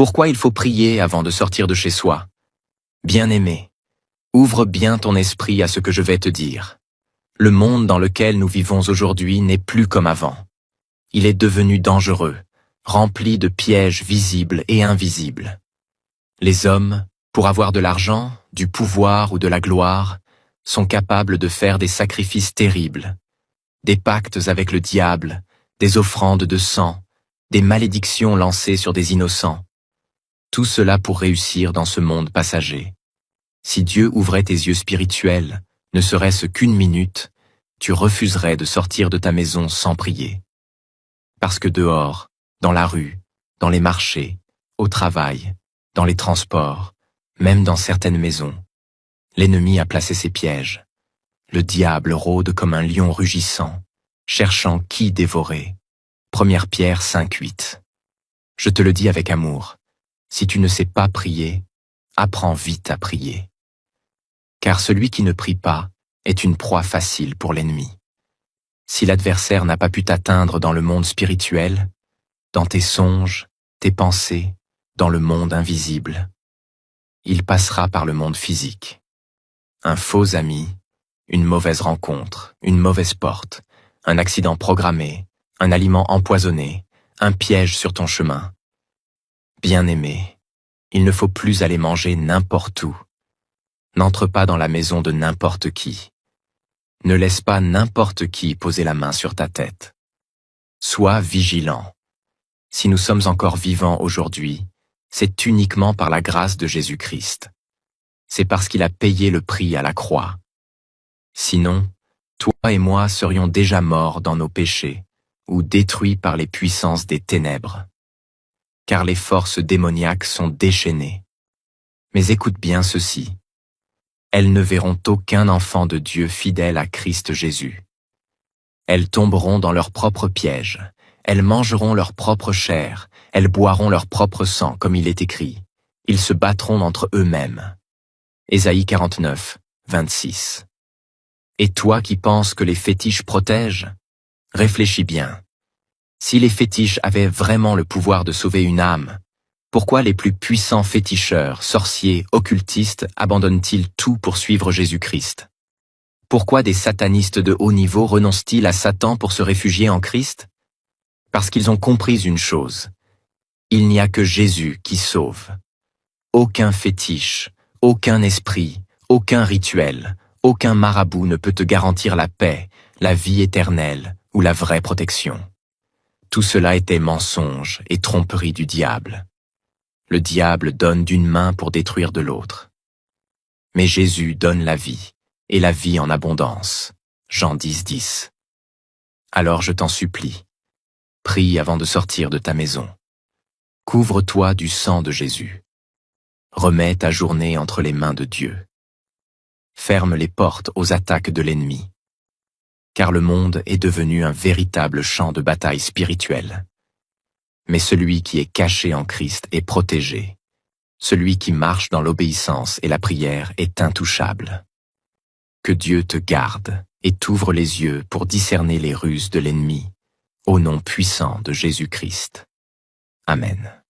Pourquoi il faut prier avant de sortir de chez soi? Bien-aimé, ouvre bien ton esprit à ce que je vais te dire. Le monde dans lequel nous vivons aujourd'hui n'est plus comme avant. Il est devenu dangereux, rempli de pièges visibles et invisibles. Les hommes, pour avoir de l'argent, du pouvoir ou de la gloire, sont capables de faire des sacrifices terribles, des pactes avec le diable, des offrandes de sang, des malédictions lancées sur des innocents. Tout cela pour réussir dans ce monde passager. Si Dieu ouvrait tes yeux spirituels, ne serait-ce qu'une minute, tu refuserais de sortir de ta maison sans prier. Parce que dehors, dans la rue, dans les marchés, au travail, dans les transports, même dans certaines maisons, l'ennemi a placé ses pièges. Le diable rôde comme un lion rugissant, cherchant qui dévorer. 1 Pierre 5:8. Je te le dis avec amour, si tu ne sais pas prier, apprends vite à prier. Car celui qui ne prie pas est une proie facile pour l'ennemi. Si l'adversaire n'a pas pu t'atteindre dans le monde spirituel, dans tes songes, tes pensées, dans le monde invisible, il passera par le monde physique. Un faux ami, une mauvaise rencontre, une mauvaise porte, un accident programmé, un aliment empoisonné, un piège sur ton chemin. Bien-aimé, il ne faut plus aller manger n'importe où. N'entre pas dans la maison de n'importe qui. Ne laisse pas n'importe qui poser la main sur ta tête. Sois vigilant. Si nous sommes encore vivants aujourd'hui, c'est uniquement par la grâce de Jésus-Christ. C'est parce qu'il a payé le prix à la croix. Sinon, toi et moi serions déjà morts dans nos péchés ou détruits par les puissances des ténèbres. Car les forces démoniaques sont déchaînées. Mais écoute bien ceci. Elles ne verront aucun enfant de Dieu fidèle à Christ Jésus. Elles tomberont dans leur propre piège, elles mangeront leur propre chair, elles boiront leur propre sang, comme il est écrit. Ils se battront entre eux-mêmes. Ésaïe 49, 26. Et toi qui penses que les fétiches protègent, réfléchis bien. Si les fétiches avaient vraiment le pouvoir de sauver une âme, pourquoi les plus puissants féticheurs, sorciers, occultistes abandonnent-ils tout pour suivre Jésus-Christ? Pourquoi des satanistes de haut niveau renoncent-ils à Satan pour se réfugier en Christ? Parce qu'ils ont compris une chose. Il n'y a que Jésus qui sauve. Aucun fétiche, aucun esprit, aucun rituel, aucun marabout ne peut te garantir la paix, la vie éternelle ou la vraie protection. Tout cela était mensonge et tromperie du diable. Le diable donne d'une main pour détruire de l'autre. Mais Jésus donne la vie, et la vie en abondance. Jean 10, 10. Alors je t'en supplie, prie avant de sortir de ta maison. Couvre-toi du sang de Jésus. Remets ta journée entre les mains de Dieu. Ferme les portes aux attaques de l'ennemi. Car le monde est devenu un véritable champ de bataille spirituelle. Mais celui qui est caché en Christ est protégé. Celui qui marche dans l'obéissance et la prière est intouchable. Que Dieu te garde et t'ouvre les yeux pour discerner les ruses de l'ennemi, au nom puissant de Jésus-Christ. Amen.